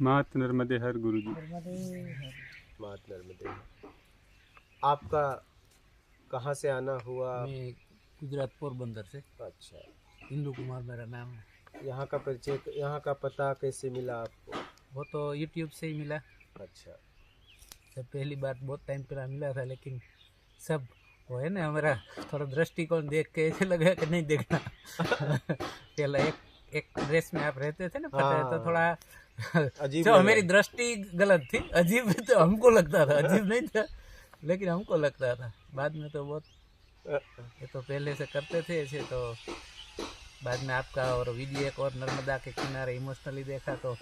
मात नर्मदे हर गुरुजी। मात नर्मदे। आपका कहाँ से आना हुआ? मैं गुजरात पोरबंदर से। अच्छा, इंदु कुमार मेरा नाम है। यहाँ का परिचय, यहाँ का पता कैसे मिला आपको? वो तो यूट्यूब से ही मिला। अच्छा, जब पहली बार बहुत टाइम पहले मिला था, लेकिन सब वो है ना, हमारा थोड़ा दृष्टिकोण देख के ऐसे लगा कि नहीं देखना। पहला एक ड्रेस में आप रहते थे ना, पता है, तो थोड़ा अजीब जो लग मेरी रहा दृष्टि गलत थी। अजीब तो हमको लगता था, अजीब नहीं था, लेकिन हमको लगता था। बाद में तो बहुत, ये तो पहले से करते थे ऐसे, तो बाद में आपका और वीडियो एक और नर्मदा के किनारे इमोशनली देखा, तो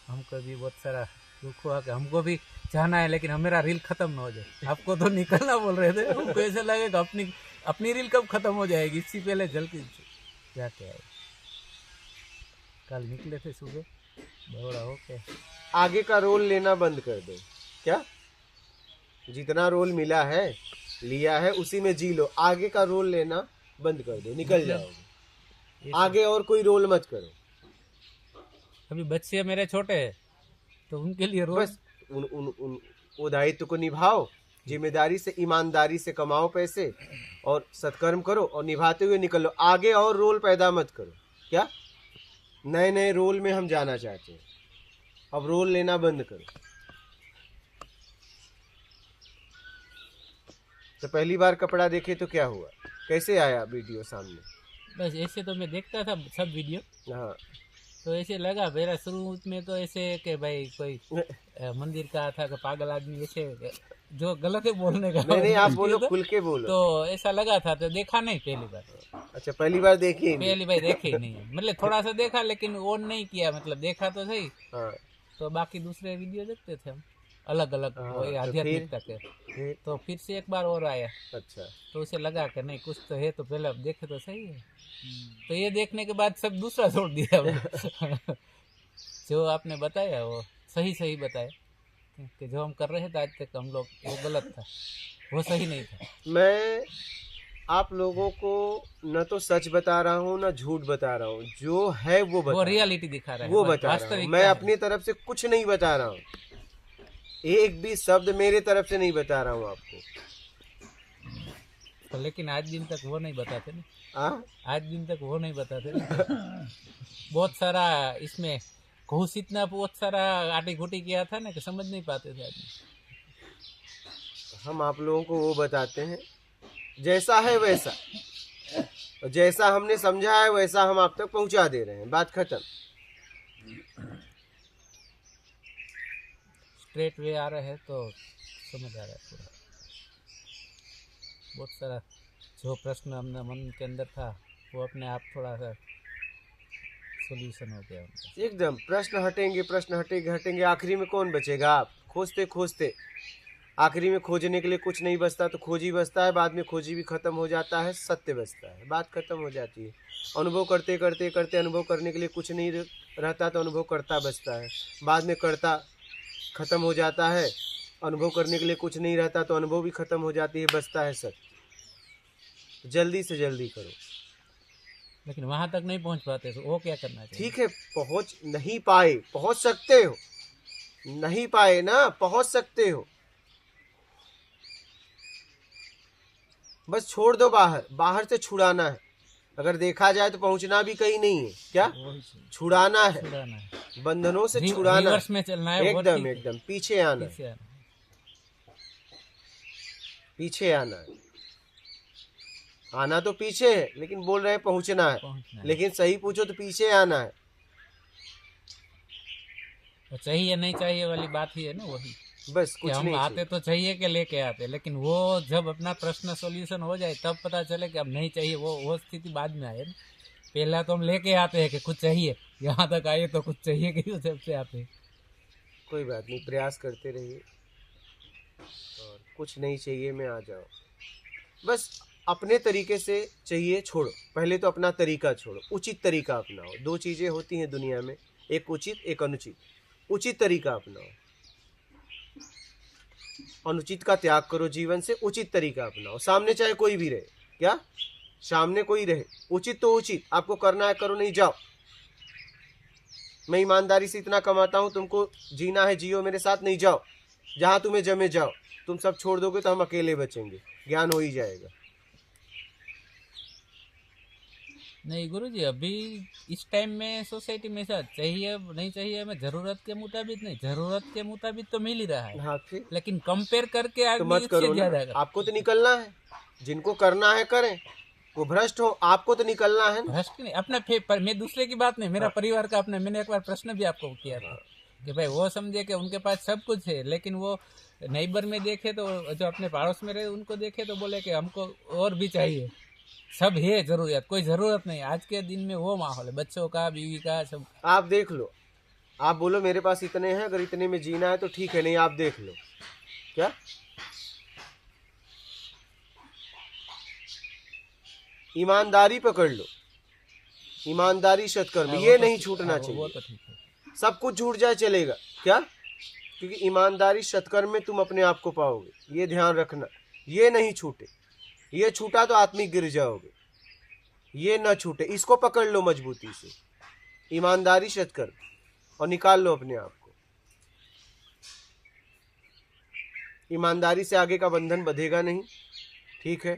हमको भी बहुत सारा दुख हुआ कि हमको भी जाना है, लेकिन हमारा रील खत्म ना हो जाए। आपको तो निकलना बोल रहे थे, हमको ऐसा लगे कि अपनी रील कब खत्म हो जाएगी, इससे पहले जल्दी जाके आए। कल निकले थे सुबह, दौड़ा होके। आगे का रोल लेना बंद कर दो। क्या? जितना रोल मिला है, लिया है, उसी में जी लो। आगे का रोल लेना बंद कर दो, निकल जाओगे। आगे और कोई रोल मत करो। अभी बच्चे मेरे छोटे हैं, तो उनके लिए रोज बस वो दायित्व को निभाओ, जिम्मेदारी से, ईमानदारी से कमाओ पैसे और सत्कर्म करो और निभाते हुए निकल लो। आगे और रोल पैदा मत करो। क्या? नए नए रोल में हम जाना चाहते हैं, अब रोल लेना बंद करो। तो पहली बार कपड़ा देखे तो क्या हुआ? कैसे आया वीडियो सामने? बस ऐसे तो मैं देखता था सब वीडियो, हाँ, तो ऐसे लगा मेरा शुरू में तो ऐसे कि भाई कोई मंदिर का था कि पागल आदमी, ऐसे जो गलत है बोलने का। नहीं आप बोलो, खुल के बोलो। तो ऐसा लगा था, तो देखा नहीं पहली बार। अच्छा, पहली बार देखी ही नहीं? पहली बार देखे ही नहीं, मतलब थोड़ा सा देखा, लेकिन ऑन नहीं किया, मतलब देखा तो सही। हाँ, तो बाकी दूसरे वीडियो देखते थे हम, अलग अलग हाँ, वही तो आध्यात्मिकता के। तो फिर से एक बार और आया, अच्छा, तो उसे लगा कि नहीं कुछ तो है, तो पहले अब देखे तो सही है। तो ये देखने के बाद सब दूसरा छोड़ दिया। जो आपने बताया वो सही बताया, कि जो हम कर रहे थे आज तक हम लोग, वो गलत था, वो सही नहीं था। मैं आप लोगों को न तो सच बता रहा हूँ न झूठ बता रहा हूँ, जो है वो बता, वो रियलिटी दिखा रहा है, वो बता रहा हूँ। मैं अपनी तरफ से कुछ नहीं बता रहा हूँ, एक भी शब्द मेरे तरफ से नहीं बता रहा हूँ आपको। तो लेकिन आज दिन तक वो नहीं बताते ना। आज दिन तक वो नहीं बताते ना। बहुत सारा इसमें घूस, इतना बहुत सारा आटी घुटी किया था ना कि समझ नहीं पाते थे आदमी। हम आप लोगों को वो बताते हैं जैसा है वैसा, और जैसा हमने समझा है वैसा हम आप तक पहुंचा दे रहे हैं। बात खत्म। स्ट्रेट वे आ रहा है तो समझ आ रहा है पूरा। बहुत सारा जो प्रश्न हमने मन के अंदर था, वो अपने आप थोड़ा सा सोल्यूशन हो गया उनका। एकदम प्रश्न हटेंगे, आखिरी में कौन बचेगा? आप खोजते खोजते आखिरी में खोजने के लिए कुछ नहीं बचता, तो खोजी बचता है, बाद में खोजी भी खत्म हो जाता है, सत्य बचता है, बात खत्म हो जाती है। अनुभव करते करते करते अनुभव करने के लिए कुछ नहीं रहता, तो अनुभव करता बचता है, बाद में करता खत्म हो जाता है। अनुभव करने के लिए कुछ नहीं रहता, तो अनुभव भी खत्म हो जाती है, बचता है सत्य। जल्दी से जल्दी करो। लेकिन वहां तक नहीं पहुंच पाते, तो वो क्या करना चाहिए? ठीक है, पहुंच नहीं पाए, पहुंच सकते हो। नहीं पाए ना, पहुंच सकते हो। बस छोड़ दो, बाहर से छुड़ाना है। अगर देखा जाए तो पहुंचना भी कहीं नहीं है। क्या? छुड़ाना है, बंधनों से छुड़ाना, रिवर्स में चलना है, एकदम पीछे आना है, पीछे आना है। आना तो पीछे है, लेकिन बोल रहे हैं पहुंचना है, लेकिन सही पूछो तो पीछे आना है। तो चाहिए नहीं चाहिए वाली बात ही है ना, वही। बस कुछ हम नहीं आते तो चाहिए कि लेके आते, लेकिन वो जब अपना प्रश्न सॉल्यूशन हो जाए तब पता चले कि अब नहीं चाहिए, वो स्थिति बाद में आए ना। पहला तो हम लेके आते हैं कि कुछ चाहिए, यहाँ तक आए तो कुछ चाहिए कि सबसे आते हैं। कोई बात नहीं, प्रयास करते रहिए, और कुछ नहीं चाहिए में आ जाओ। बस अपने तरीके से चाहिए छोड़ो, पहले तो अपना तरीका छोड़ो, उचित तरीका अपनाओ। दो चीज़ें होती हैं दुनिया में, एक उचित एक अनुचित। उचित तरीका अपनाओ, अनुचित का त्याग करो जीवन से, उचित तरीका अपनाओ। सामने चाहे कोई भी रहे, क्या? सामने कोई रहे, उचित तो उचित, आपको करना है करो, नहीं जाओ। मैं ईमानदारी से इतना कमाता हूँ, तुमको जीना है जियो, मेरे साथ नहीं जाओ, जहाँ तुम्हें जमे जाओ। तुम सब छोड़ दोगे तो हम अकेले बचेंगे, ज्ञान हो ही जाएगा। नहीं गुरुजी, अभी इस टाइम में सोसाइटी में ऐसा चाहिए नहीं चाहिए हमें, जरूरत के मुताबिक नहीं, जरूरत के मुताबिक तो मिल ही रहा है, हाँ फिर लेकिन कंपेयर करके तो आगे मत करो इससे ना, ज्यादा कर। आपको तो निकलना है, जिनको करना है करें, वो भ्रष्ट हो, आपको तो निकलना है ना। भ्रष्ट नहीं, अपना मैं दूसरे की बात नहीं, मेरा परिवार का अपना, मैंने एक बार प्रश्न भी आपको किया था कि भाई वो समझे कि उनके पास सब कुछ है, लेकिन वो नेबर में देखे तो, जो अपने पड़ोस में रहे उनको देखे तो बोले कि हमको और भी चाहिए, सब है जरूरत, कोई जरूरत नहीं। आज के दिन में वो माहौल है, बच्चों का, बीवी का, सब। आप देख लो, आप बोलो मेरे पास इतने हैं, अगर इतने में जीना है तो ठीक है, नहीं आप देख लो क्या। ईमानदारी पकड़ लो, ईमानदारी सत्कर्म, ये नहीं छूटना वो चाहिए। तो ठीक है। सब कुछ छूट जाए चलेगा क्या, क्योंकि ईमानदारी सत्कर्म में तुम अपने आप को पाओगे, ये ध्यान रखना, ये नहीं छूटे। ये छूटा तो आत्मिक गिर जाओगे, ये न छूटे, इसको पकड़ लो मजबूती से, ईमानदारी सत्कर्म, और निकाल लो अपने आप को। ईमानदारी से आगे का बंधन बंधेगा नहीं, ठीक है।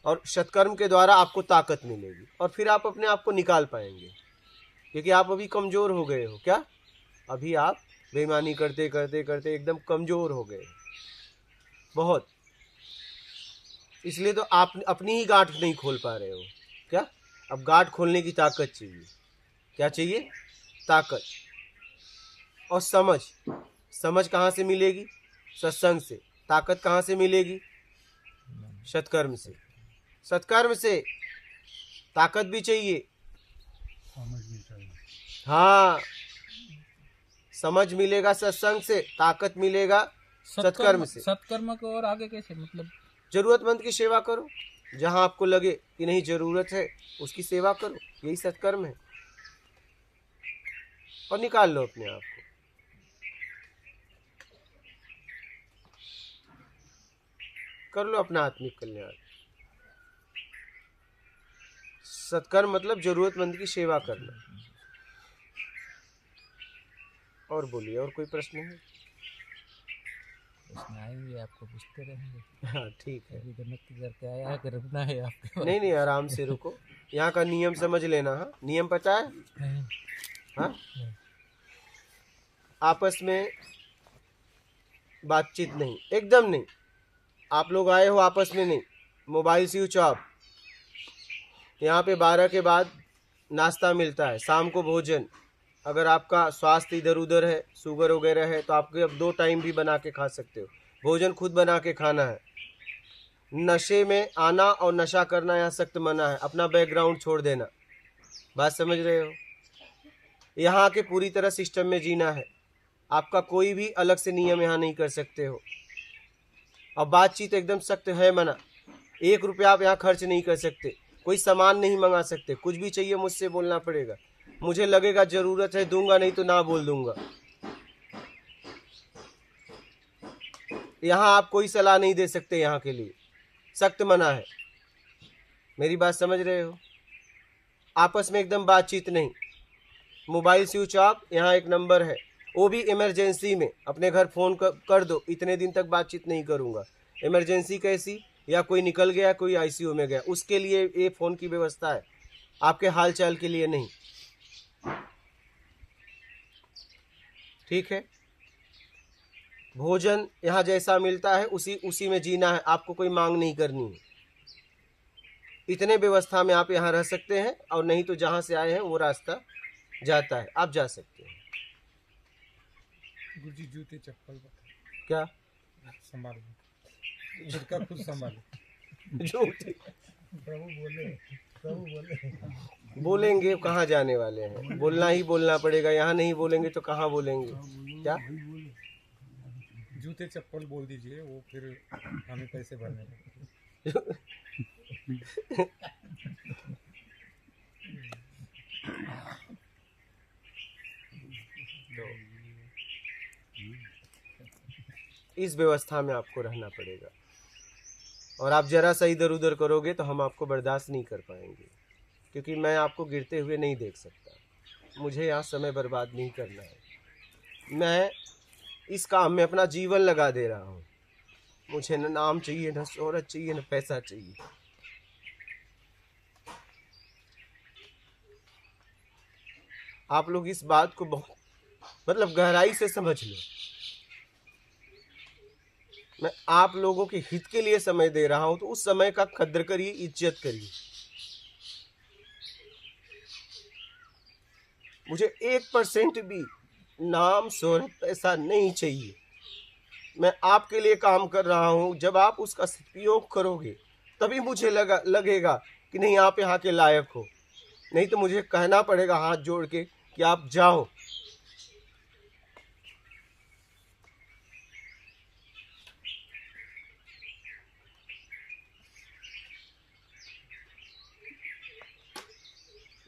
और सत्कर्म के द्वारा आपको ताकत मिलेगी, और फिर आप अपने आप को निकाल पाएंगे, क्योंकि आप अभी कमजोर हो गए हो क्या, अभी आप बेईमानी करते करते करते एकदम कमजोर हो गए बहुत, इसलिए तो आप अपनी ही गांठ नहीं खोल पा रहे हो क्या। अब गांठ खोलने की ताकत चाहिए, क्या चाहिए, ताकत और समझ। समझ कहाँ से मिलेगी, सत्संग से। ताकत कहाँ से मिलेगी, सत्कर्म से। सत्कर्म से ताकत भी चाहिए, हाँ, समझ मिलेगा सत्संग से, ताकत मिलेगा सत्कर्म से। सत्कर्म को और आगे कैसे, मतलब जरूरतमंद की सेवा करो, जहां आपको लगे कि नहीं जरूरत है उसकी सेवा करो, यही सत्कर्म है, और निकाल लो अपने आप को। कर लो अपना आत्मिक कल्याण। सत्कर्म मतलब जरूरतमंद की सेवा करना। और बोलिए, और कोई प्रश्न है? प्रश्न आएंगे, आपको पूछते रहेंगे। हाँ ठीक है, अभी तो नक्की करके आया है कि रुकना है आपके नहीं नहीं आराम से रुको, यहाँ का नियम समझ लेना। हाँ, नियम पता है, हाँ, आपस में बातचीत नहीं, एकदम नहीं। आप लोग आए हो आपस में नहीं, मोबाइल स्विच ऑफ। यहाँ पे 12 के बाद नाश्ता मिलता है, शाम को भोजन। अगर आपका स्वास्थ्य इधर उधर है, शुगर वगैरह है, तो आपके अब 2 टाइम भी बना के खा सकते हो, भोजन खुद बना के खाना है। नशे में आना और नशा करना यहाँ सख्त मना है, अपना बैकग्राउंड छोड़ देना, बात समझ रहे हो। यहाँ आके पूरी तरह सिस्टम में जीना है, आपका कोई भी अलग से नियम यहाँ नहीं कर सकते हो। और बातचीत एकदम सख्त है मना, 1 रुपया आप यहाँ खर्च नहीं कर सकते, कोई सामान नहीं मंगा सकते, कुछ भी चाहिए मुझसे बोलना पड़ेगा, मुझे लगेगा जरूरत है दूंगा, नहीं तो ना बोल दूंगा। यहाँ आप कोई सलाह नहीं दे सकते, यहाँ के लिए सख्त मना है, मेरी बात समझ रहे हो। आपस में एकदम बातचीत नहीं, मोबाइल स्विच ऑफ। यहाँ एक नंबर है, वो भी इमरजेंसी में, अपने घर फोन कर दो, इतने दिन तक बातचीत नहीं करूँगा। इमरजेंसी कैसी, या कोई निकल गया, कोई आईसीयू में गया, उसके लिए ये फ़ोन की व्यवस्था है, आपके हाल चाल के लिए नहीं, ठीक है। भोजन यहाँ जैसा मिलता है उसी में जीना है, आपको कोई मांग नहीं करनी है। इतने व्यवस्था में आप यहाँ रह सकते हैं, और नहीं तो जहाँ से आए हैं वो रास्ता जाता है, आप जा सकते हैं। गुरुजी जूते चप्पल क्या संभाल, खुद का खुद संभालो। जूते प्रभु बोले बोलेंगे, कहाँ जाने वाले हैं, बोलना ही बोलना पड़ेगा, यहाँ नहीं बोलेंगे तो कहाँ बोलेंगे। क्या जूते चप्पल बोल दीजिए, वो फिर हमें पैसे भरने लगेंगे। इस व्यवस्था में आपको रहना पड़ेगा, और आप जरा सा इधर उधर करोगे तो हम आपको बर्दाश्त नहीं कर पाएंगे, क्योंकि मैं आपको गिरते हुए नहीं देख सकता। मुझे यहाँ समय बर्बाद नहीं करना है। मैं इस काम में अपना जीवन लगा दे रहा हूँ। मुझे न नाम चाहिए, न शोहरत चाहिए, न पैसा चाहिए। आप लोग इस बात को बहुत मतलब गहराई से समझ लो। मैं आप लोगों के हित के लिए समय दे रहा हूं, तो उस समय का कद्र करिए, इज्जत करिए। मुझे 1% भी नाम शोहरत पैसा नहीं चाहिए। मैं आपके लिए काम कर रहा हूं। जब आप उसका सदुपयोग करोगे तभी मुझे लगेगा कि नहीं आप यहाँ के लायक हो। नहीं तो मुझे कहना पड़ेगा हाथ जोड़ के कि आप जाओ।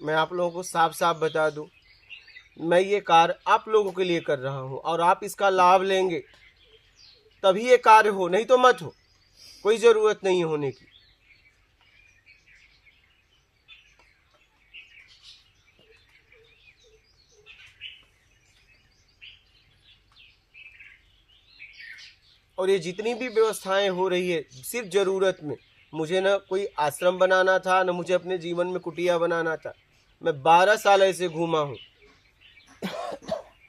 मैं आप लोगों को साफ साफ बता दूं, मैं ये कार्य आप लोगों के लिए कर रहा हूं और आप इसका लाभ लेंगे तभी ये कार्य हो, नहीं तो मत हो। कोई जरूरत नहीं होने की। और ये जितनी भी व्यवस्थाएं हो रही है सिर्फ जरूरत में। मुझे न कोई आश्रम बनाना था, न मुझे अपने जीवन में कुटिया बनाना था। मैं 12 साल ऐसे घूमा हूं।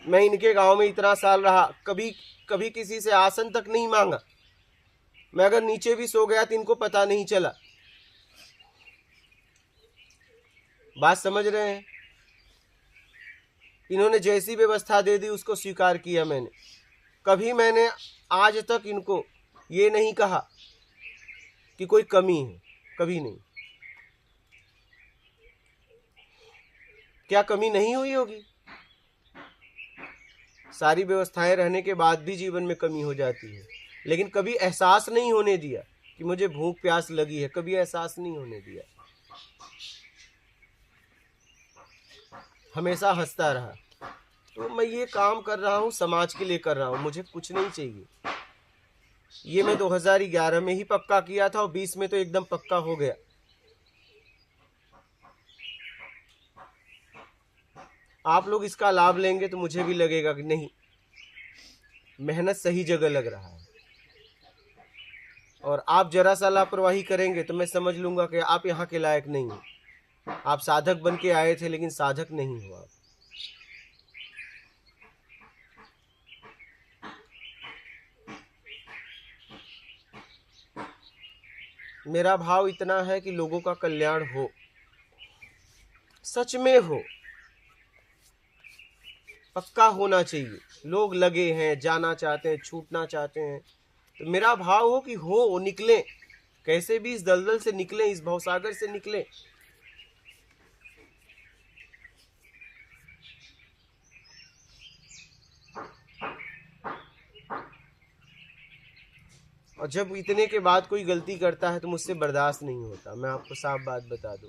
मैं इनके गांव में इतना साल रहा, कभी कभी किसी से आसन तक नहीं मांगा। मैं अगर नीचे भी सो गया तो इनको पता नहीं चला। बात समझ रहे हैं? इन्होंने जैसी व्यवस्था दे दी उसको स्वीकार किया मैंने। कभी मैंने आज तक इनको ये नहीं कहा कि कोई कमी है, कभी नहीं। क्या कमी नहीं हुई होगी? सारी व्यवस्थाएं रहने के बाद भी जीवन में कमी हो जाती है, लेकिन कभी एहसास नहीं होने दिया कि मुझे भूख प्यास लगी है। कभी एहसास नहीं होने दिया। हमेशा हंसता रहा। तो मैं ये काम कर रहा हूँ, समाज के लिए कर रहा हूँ। मुझे कुछ नहीं चाहिए। ये मैं 2011 में ही पक्का किया था और 20 में तो एकदम पक्का हो गया। आप लोग इसका लाभ लेंगे तो मुझे भी लगेगा कि नहीं, मेहनत सही जगह लग रहा है। और आप जरा सा लापरवाही करेंगे तो मैं समझ लूंगा कि आप यहाँ के लायक नहीं हो। आप साधक बन के आए थे लेकिन साधक नहीं हो आप। मेरा भाव इतना है कि लोगों का कल्याण हो, सच में हो, पक्का होना चाहिए। लोग लगे हैं, जाना चाहते हैं, छूटना चाहते हैं, तो मेरा भाव हो कि हो, निकले, कैसे भी इस दलदल से निकले, इस भवसागर से निकले। और जब इतने के बाद कोई गलती करता है तो मुझसे बर्दाश्त नहीं होता। मैं आपको साफ बात बता दूं।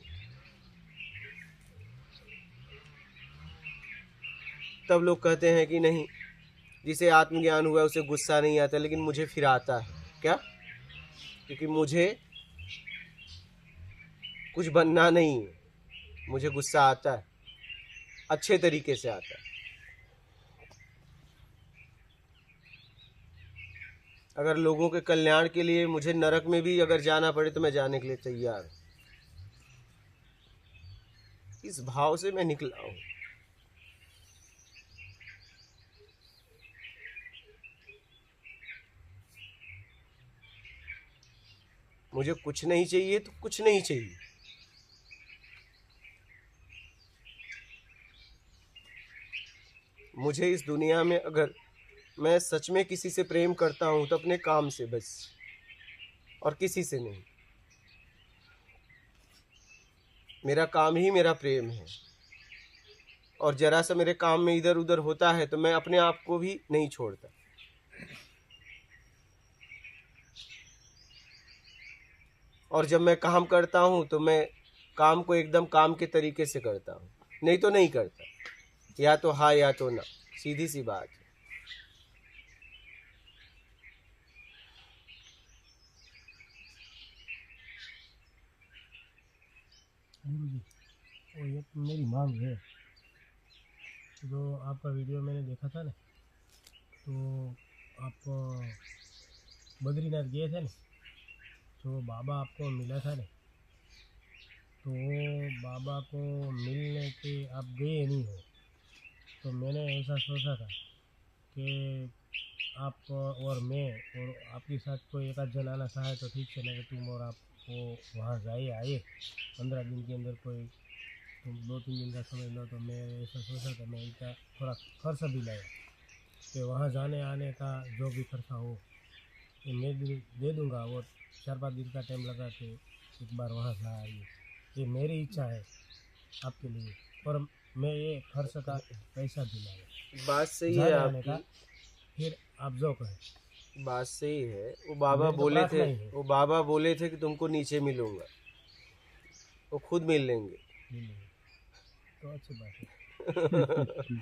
तब लोग कहते हैं कि नहीं, जिसे आत्मज्ञान हुआ उसे गुस्सा नहीं आता, लेकिन मुझे फिर आता है। क्या? क्योंकि मुझे कुछ बनना नहीं है। मुझे गुस्सा आता है, अच्छे तरीके से आता है। अगर लोगों के कल्याण के लिए मुझे नरक में भी अगर जाना पड़े तो मैं जाने के लिए तैयार हूं। इस भाव से मैं निकला हूं। मुझे कुछ नहीं चाहिए तो कुछ नहीं चाहिए। मुझे इस दुनिया में अगर मैं सच में किसी से प्रेम करता हूं तो अपने काम से बस, और किसी से नहीं। मेरा काम ही मेरा प्रेम है। और जरा सा मेरे काम में इधर उधर होता है तो मैं अपने आप को भी नहीं छोड़ता। और जब मैं काम करता हूं तो मैं काम को एकदम काम के तरीके से करता हूं, नहीं तो नहीं करता। या तो हाँ या तो ना, सीधी सी बात है। गुरु जी, वो एक मेरी मांग है। जो आपका वीडियो मैंने देखा था ना, तो आप बद्रीनाथ गए थे ना, तो बाबा आपको मिला था ना, तो वो बाबा को मिलने के आप गए नहीं हो, तो मैंने ऐसा सोचा था कि आप और मैं और आपके साथ कोई एक आध जन आना चाहे तो ठीक है, नहीं तुम और आप वो वहाँ आए 15 दिन के अंदर, कोई तुम 2-3 दिन का समय लो, तो मैं ऐसा सोचा था, मैं इनका थोड़ा खर्चा भी लाया कि वहाँ जाने आने का जो भी खर्चा हो ये मैं दे दूँगा, और 4-5 दिन का टाइम लगा के एक बार वहाँ जा आइए, ये मेरी इच्छा है आपके लिए, और मैं ये खर्च का पैसा दिलाऊंगा बात सही है जाने आने का, आपकी, फिर आप जो कहें। बात सही है। वो बाबा मेरी तो बोले प्रार्थना थे, ही है। वो बाबा बोले थे कि तुमको नीचे मिलूंगा, वो खुद मिल लेंगे। मिलेंगे तो अच्छी बात है।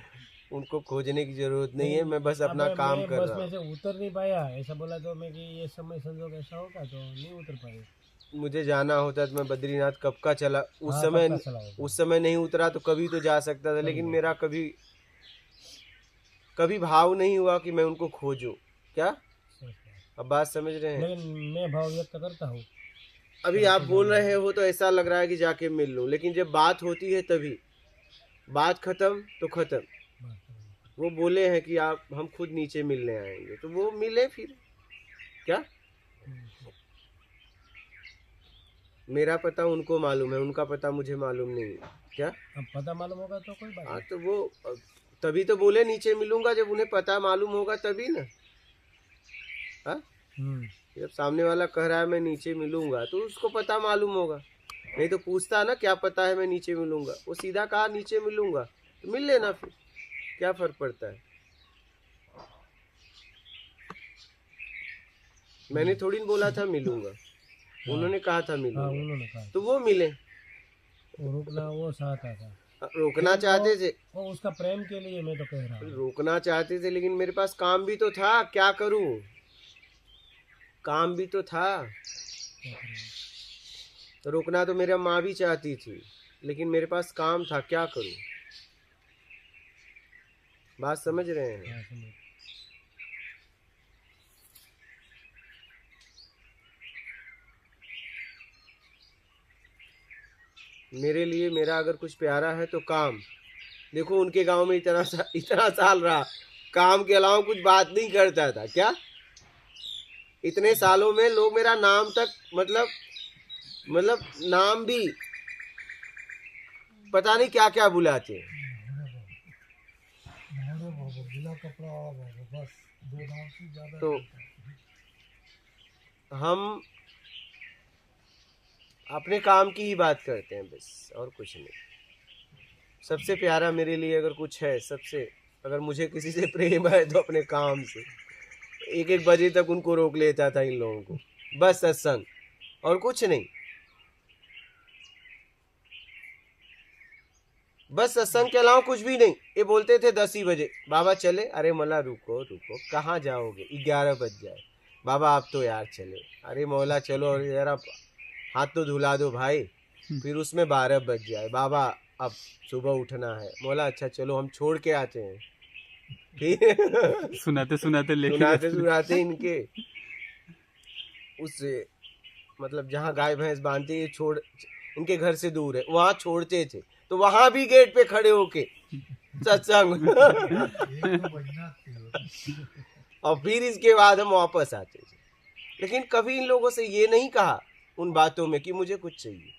उनको खोजने की जरूरत नहीं है, मैं बस अपना अब काम मैं कर बस रहा में हूँ। से उतर नहीं पाया, ऐसा बोला तो मैं कि ये समय संजोग ऐसा होगा तो नहीं उतर पाए। मुझे जाना होता तो मैं बद्रीनाथ कब का चला, उस हाँ, समय कब का चला होगा। उस समय नहीं उतरा तो कभी तो जा सकता था, लेकिन नहीं। मेरा कभी भाव नहीं हुआ कि मैं उनको खोजूं। क्या अब बात समझ रहे हैं? लेकिन मैं भाव व्यक्त करता हूँ। अभी आप बोल रहे हो तो ऐसा लग रहा है कि जाके मिल लूं, लेकिन जब बात होती है तभी बात खत्म तो खत्म। वो बोले हैं कि आप हम खुद नीचे मिलने आएंगे, तो वो मिले फिर। क्या मेरा पता उनको मालूम है, उनका पता मुझे मालूम नहीं है। क्या अब पता मालूम होगा तो कोई बात हाँ, नहीं। तो वो तभी तो बोले नीचे मिलूंगा, जब उन्हें पता मालूम होगा तभी ना। हाँ, जब सामने वाला कह रहा है मैं नीचे मिलूंगा तो उसको पता मालूम होगा, नहीं तो पूछता ना क्या पता है मैं नीचे मिलूंगा। वो सीधा कहा नीचे मिलूंगा, तो मिल लेना फिर, क्या फर्क पड़ता है। मैंने थोड़ी बोला था मिलूंगा, उन्होंने कहा था हाँ, मिलूंगा, उन्होंने कहा तो वो मिले। वो रुकना वो चाहता था, रोकना चाहते थे, वो उसका प्रेम के लिए मैं तो कह रहा हूँ। रोकना चाहते थे, लेकिन मेरे पास काम भी तो था, क्या करूं, काम भी तो था। रोकना तो मेरा माँ भी चाहती थी, लेकिन मेरे पास काम था, क्या करूं। बात समझ रहे हैं? हाँ, समझ। मेरे लिए मेरा अगर कुछ प्यारा है तो काम। देखो उनके गांव में इतना साल रहा, काम के अलावा कुछ बात नहीं करता था। क्या इतने सालों में लोग मेरा नाम तक मतलब नाम भी पता नहीं क्या क्या बुलाते हैं। तो हम अपने काम की ही बात करते हैं बस, और कुछ नहीं। सबसे प्यारा मेरे लिए अगर कुछ है, अगर मुझे किसी से प्रेम है तो अपने काम से। 1-1 बजे तक उनको रोक लेता था इन लोगों को, बस सत्संग और कुछ नहीं। बस सत्संग के अलावा कुछ भी नहीं। ये बोलते थे 10 ही बजे बाबा चले, अरे मौला रुको रुको, कहाँ जाओगे, 11 बज जाए। बाबा आप तो यार चले, अरे मौला चलो और यार हाथ तो धुला दो भाई, फिर उसमें 12 बज जाए। बाबा अब सुबह उठना है। मौला अच्छा चलो हम छोड़ के आते हैं। फिर सुनाते सुनाते सुनाते इनके उस मतलब जहाँ गाय भैंस बांधते छोड़, इनके घर से दूर है, वहाँ छोड़ते थे, तो वहां भी गेट पे खड़े होके सत्संग और फिर इसके बाद हम वापस आते थे। लेकिन कभी इन लोगों से ये नहीं कहा उन बातों में कि मुझे कुछ चाहिए,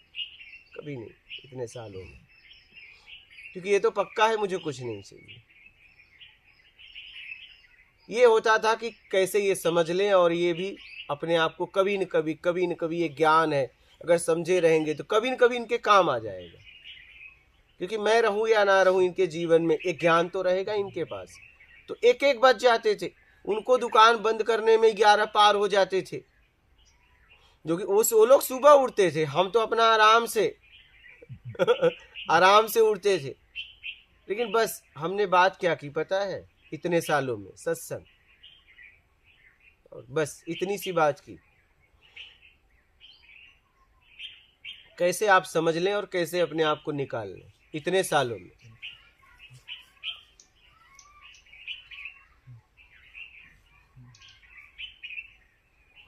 कभी नहीं इतने सालों में, क्योंकि ये तो पक्का है मुझे कुछ नहीं चाहिए। ये होता था कि कैसे ये समझ लें, और ये भी अपने आप को कभी न कभी ये ज्ञान है, अगर समझे रहेंगे तो कभी न कभी इनके काम आ जाएगा। क्योंकि मैं रहूं या ना रहूं इनके जीवन में एक ज्ञान तो रहेगा इनके पास। तो 1-1 बज जाते थे, उनको दुकान बंद करने में 11 पार हो जाते थे, जो कि वो लोग सुबह उठते थे, हम तो अपना आराम से आराम से उठते थे। लेकिन बस हमने बात क्या की पता है, इतने सालों में सत्संग, और बस इतनी सी बात की। कैसे आप समझ लें और कैसे अपने आप को निकाल लें इतने सालों में।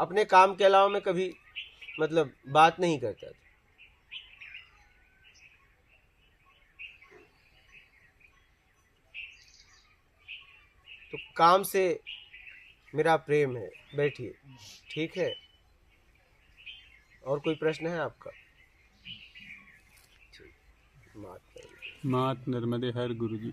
अपने काम के अलावा मैं कभी मतलब बात नहीं करता था। तो काम से मेरा प्रेम है। बैठिए, ठीक है। और कोई प्रश्न है आपका? ठीक, मात मात नर्मदे हर गुरुजी।